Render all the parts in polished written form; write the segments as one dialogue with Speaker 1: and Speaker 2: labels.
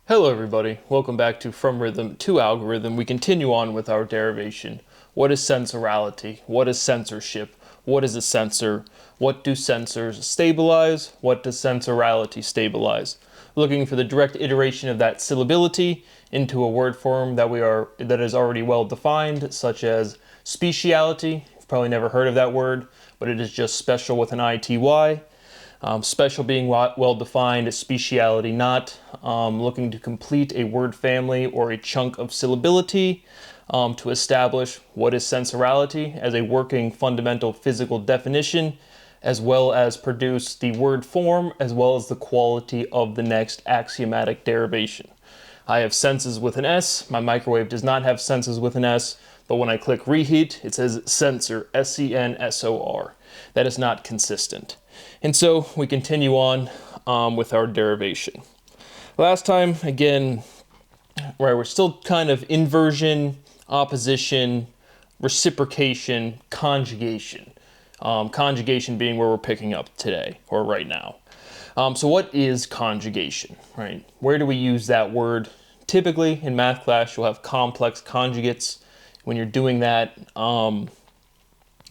Speaker 1: Hello everybody, welcome back to From Rhythm to Algorithm. We continue on with our derivation. What is sensorality? What is censorship? What is a censor? What do censors stabilize? What does sensorality stabilize? Looking for the direct iteration of that syllability into a word form that is already well defined, such as speciality. You've probably never heard of that word, but it is just special with an ITY. Special being well defined, speciality not. Looking to complete a word family or a chunk of syllability to establish what is sensorality as a working fundamental physical definition, as well as produce the word form as well as the quality of the next axiomatic derivation. I have senses with an S. My microwave does not have senses with an S, but when I click reheat, it says sensor, S-E-N-S-O-R. That is not consistent. And so we continue on with our derivation. Last time, again, where we're still kind of inversion, opposition, reciprocation, conjugation. Conjugation being where we're picking up today, or right now. So what is conjugation, right? Where do we use that word? Typically, in math class, you'll have complex conjugates. When you're doing that,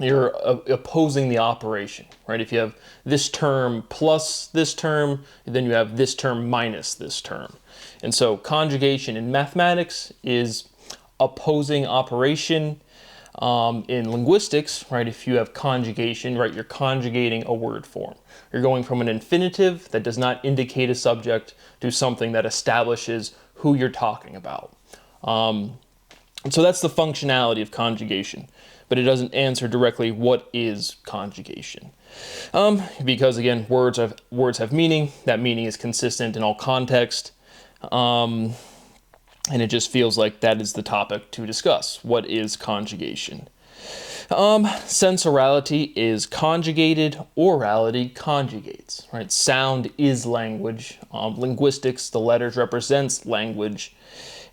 Speaker 1: you're opposing the operation, right? If you have this term plus this term, then you have this term minus this term. And so conjugation in mathematics is opposing operation. In linguistics, right, if you have conjugation, right, you're conjugating a word form. You're going from an infinitive that does not indicate a subject to something that establishes who you're talking about. And so that's the functionality of conjugation, but it doesn't answer directly what is conjugation. Because again, words have meaning. That meaning is consistent in all context. And it just feels like that is the topic to discuss. What is conjugation? Sensorality is conjugated, orality conjugates, right? Sound is language. Linguistics, the letters represents language.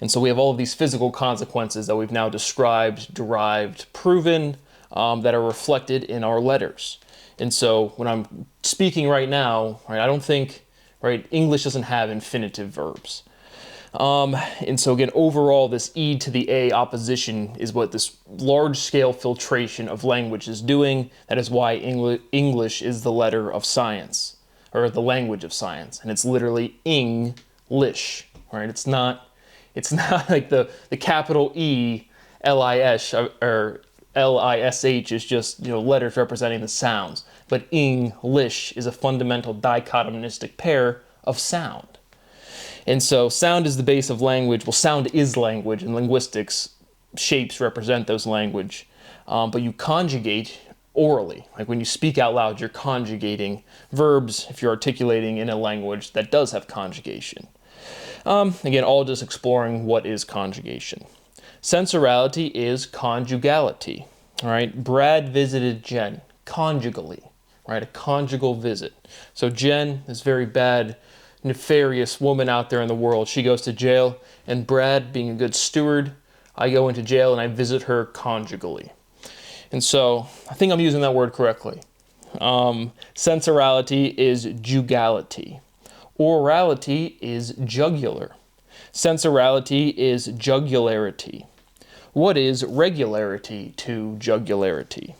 Speaker 1: And so we have all of these physical consequences that we've now described, derived, proven, that are reflected in our letters. And so when I'm speaking right now, right, I don't think, right, English doesn't have infinitive verbs. And so again, overall, this E to the A opposition is what this large-scale filtration of language is doing. That is why English is the letter of science, or the language of science, and it's literally Ing-lish, right? It's not like the capital E, L-I-S, or L-I-S-H is just, letters representing the sounds. But Ing-lish is a fundamental dichotomistic pair of sound. And so sound is the base of language. Well, sound is language. In linguistics, shapes represent those language. But you conjugate orally. Like when you speak out loud, you're conjugating verbs if you're articulating in a language that does have conjugation. Again, all just exploring what is conjugation. Sensorality is conjugality. All right, Brad visited Jen conjugally, right? A conjugal visit. So Jen, this very bad, nefarious woman out there in the world, she goes to jail, and Brad, being a good steward, I go into jail and I visit her conjugally. And so I think I'm using that word correctly. Sensorality is jugality. Orality is jugular. Sensorality is jugularity. What is regularity to jugularity?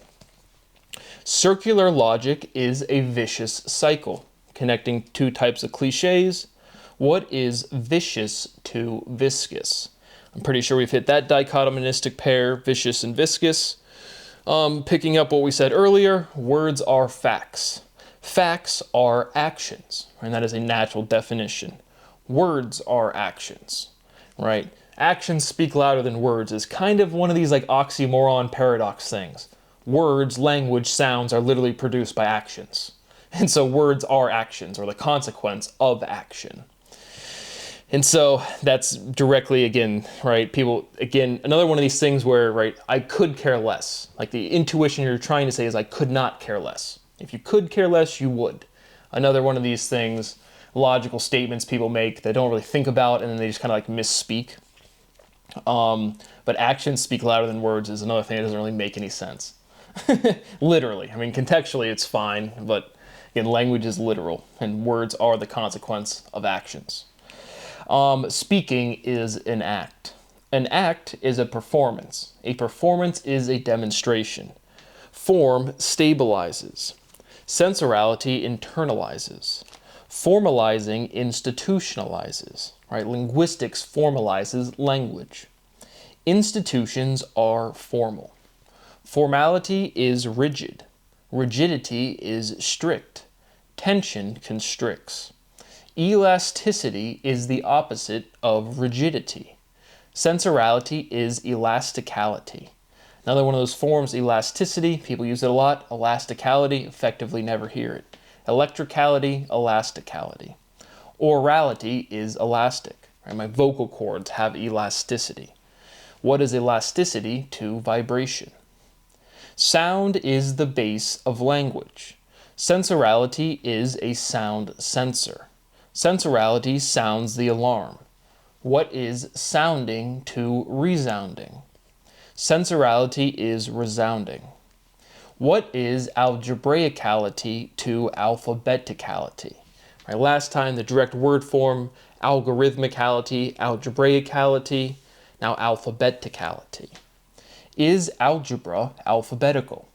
Speaker 1: Circular logic is a vicious cycle, connecting two types of cliches. What is vicious to viscous? I'm pretty sure we've hit that dichotomistic pair, vicious and viscous. Picking up what we said earlier, words are facts. Facts are actions, and that is a natural definition. Words are actions, right? Actions speak louder than words is kind of one of these like oxymoron paradox things. Words, language, sounds are literally produced by actions. And so words are actions, or the consequence of action. And so that's directly, again, right, people, again, another one of these things where, right, I could care less. Like the intuition you're trying to say is I could not care less. If you could care less, you would. Another one of these things, logical statements people make they don't really think about, and then they just kind of like misspeak. But actions speak louder than words is another thing that doesn't really make any sense. Literally. I mean, contextually it's fine, but again, language is literal, and words are the consequence of actions. Speaking is an act. An act is a performance. A performance is a demonstration. Form stabilizes. Sensorality internalizes. Formalizing institutionalizes. Right? Linguistics formalizes language. Institutions are formal. Formality is rigid. Rigidity is strict. Tension constricts. Elasticity is the opposite of rigidity. Sensorality is elasticality. Another one of those forms, elasticity, people use it a lot. Elasticality, effectively never hear it. Electricality, elasticality. Orality is elastic. Right? My vocal cords have elasticity. What is elasticity to vibration? Sound is the base of language. Sensorality is a sound sensor. Sensorality sounds the alarm. What is sounding to resounding? Sensorality is resounding. What is algebraicality to alphabeticality? Right, last time the direct word form, algorithmicality, algebraicality, now alphabeticality. Is algebra alphabetical?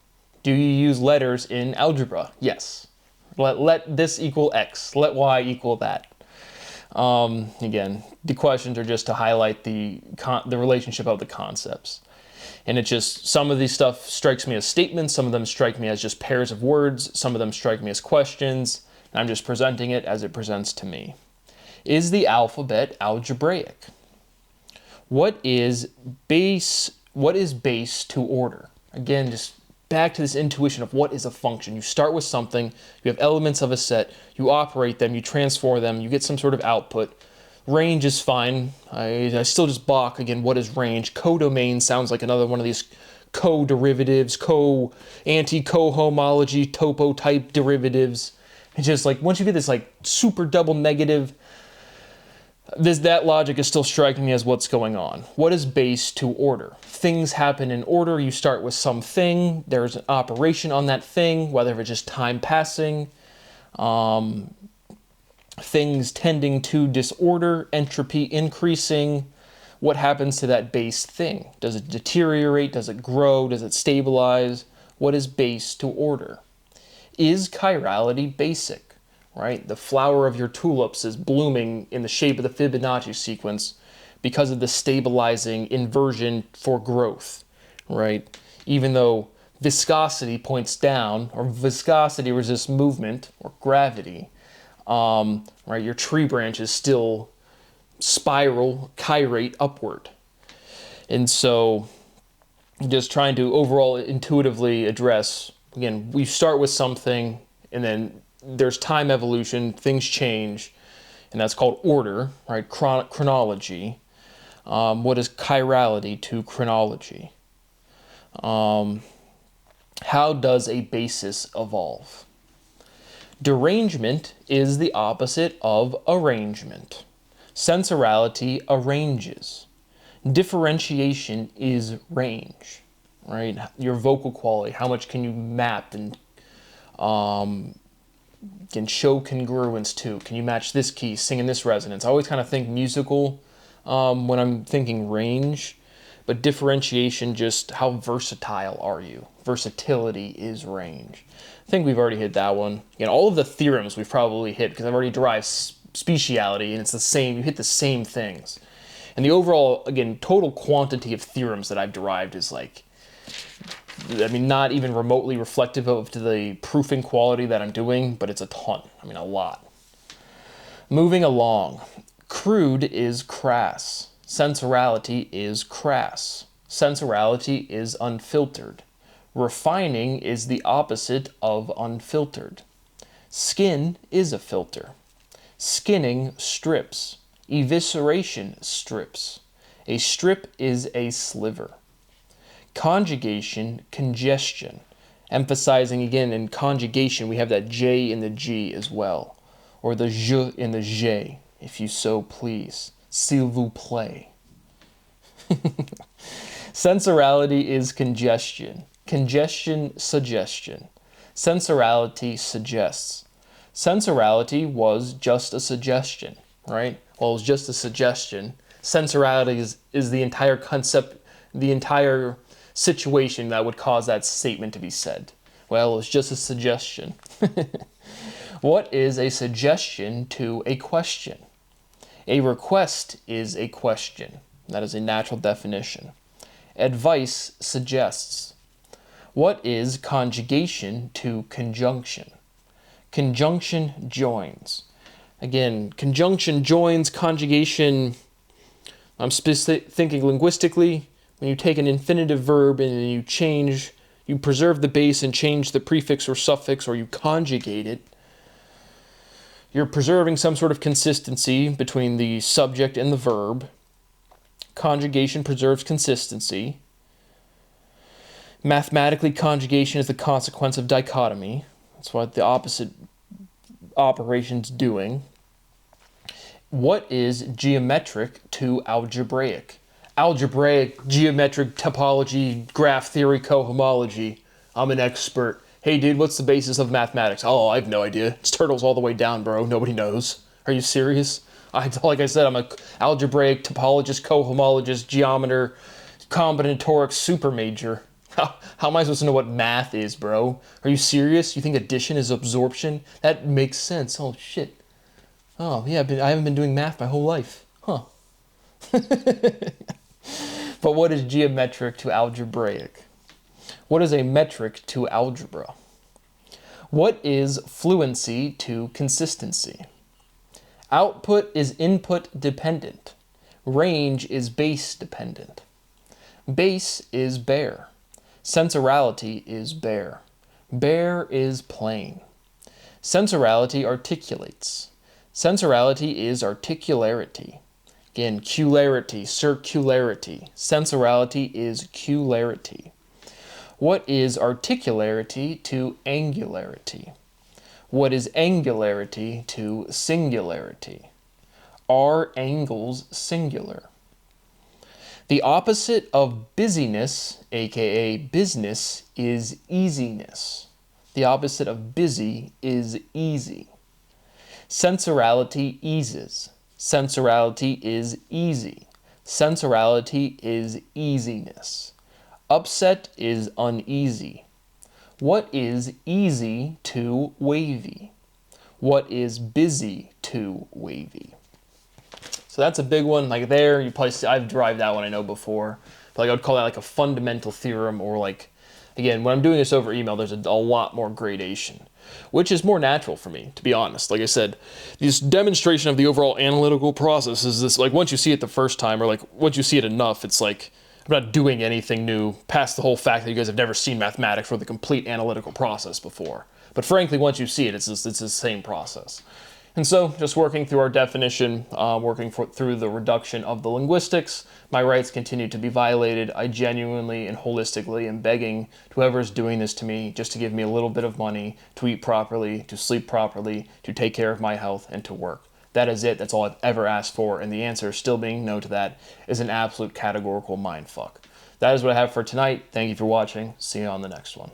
Speaker 1: Do you use letters in algebra? Yes. Let this equal x, let y equal that. Again, the questions are just to highlight the relationship of the concepts. And it just, some of these stuff strikes me as statements, some of them strike me as just pairs of words, some of them strike me as questions, and I'm just presenting it as it presents to me. Is the alphabet algebraic? What is base to order? Again, just back to this intuition of what is a function. You start with something, you have elements of a set, you operate them, you transform them, you get some sort of output. Range is fine. I still just balk again, what is range? Codomain sounds like another one of these co-derivatives, anti-cohomology, topo-type derivatives. It's just like, once you get this like super double negative, that logic is still striking me as what's going on. What is base to order? Things happen in order. You start with something. There's an operation on that thing, whether it's just time passing, things tending to disorder, entropy increasing. What happens to that base thing? Does it deteriorate? Does it grow? Does it stabilize? What is base to order? Is chirality basic? Right? The flower of your tulips is blooming in the shape of the Fibonacci sequence because of the stabilizing inversion for growth, right? Even though viscosity points down, or viscosity resists movement, or gravity, right? Your tree branches still spiral, chirate upward. And so, just trying to overall intuitively address, again, we start with something, and then there's time evolution, things change, and that's called order, right? Chronology. What is chirality to chronology? How does a basis evolve? Derangement is the opposite of arrangement. Sensorality arranges. Differentiation is range, right? Your vocal quality, how much can you map and can show congruence to? Can you match this key, sing in this resonance? I always kind of think musical when I'm thinking range, but differentiation, just how versatile are you? Versatility is range. I think we've already hit that one. Again, all of the theorems we've probably hit because I've already derived speciality, and it's the same, you hit the same things. And the overall, again, total quantity of theorems that I've derived is like, I mean, not even remotely reflective of the proofing quality that I'm doing, but it's a ton. I mean, a lot. Moving along. Crude is crass. Sensorality is crass. Sensorality is unfiltered. Refining is the opposite of unfiltered. Skin is a filter. Skinning strips. Evisceration strips. A strip is a sliver. Conjugation, congestion. Emphasizing again in conjugation, we have that J in the G as well. Or the je in the J, if you so please. S'il vous plaît. Sensorality is congestion. Congestion, suggestion. Sensorality suggests. Sensorality was just a suggestion. right? Well, it's just a suggestion. Sensorality is the entire concept, the entire situation that would cause that statement to be said. Well, it's just a suggestion. What is a suggestion to a question? A request is a question. That is a natural definition. Advice suggests. What is conjugation to conjunction? Conjunction joins. Again, conjunction joins, conjugation, I'm thinking linguistically, when you take an infinitive verb and you preserve the base and change the prefix or suffix, or you conjugate it, you're preserving some sort of consistency between the subject and the verb. Conjugation preserves consistency. Mathematically, conjugation is the consequence of dichotomy. That's what the opposite operation's doing. What is geometric to algebraic? Algebraic, geometric, topology, graph theory, cohomology. I'm an expert. Hey dude, what's the basis of mathematics? Oh, I have no idea. It's turtles all the way down, bro. Nobody knows. Are you serious? Like I said, I'm an algebraic, topologist, cohomologist, geometer, combinatoric super major. How am I supposed to know what math is, bro? Are you serious? You think addition is absorption? That makes sense. Oh, shit. Oh, yeah, I haven't been doing math my whole life. Huh. But what is geometric to algebraic? What is a metric to algebra? What is fluency to consistency? Output is input dependent. Range is base dependent. Base is bare. Sensorality is bare. Bare is plain. Sensorality articulates. Sensorality is articularity. Again, cularity, circularity. Sensorality is cularity. What is articularity to angularity? What is angularity to singularity? Are angles singular? The opposite of busyness, aka business, is easiness. The opposite of busy is easy. Sensorality eases. Sensorality is easy. Sensorality is easiness. Upset is uneasy. What is easy to wavy? What is busy to wavy? So that's a big one. Like there, you probably see, I've derived that one, I know before. But like I would call that like a fundamental theorem, or like, again, when I'm doing this over email, there's a lot more gradation, which is more natural for me, to be honest. Like I said, this demonstration of the overall analytical process is this, like once you see it the first time, or like once you see it enough, it's like, I'm not doing anything new past the whole fact that you guys have never seen mathematics or the complete analytical process before. But frankly, once you see it, it's the same process. And so, just working through our definition, through the reduction of the linguistics, my rights continue to be violated. I genuinely and holistically am begging whoever is doing this to me just to give me a little bit of money to eat properly, to sleep properly, to take care of my health, and to work. That is it. That's all I've ever asked for, and the answer, still being no to that, is an absolute categorical mindfuck. That is what I have for tonight. Thank you for watching. See you on the next one.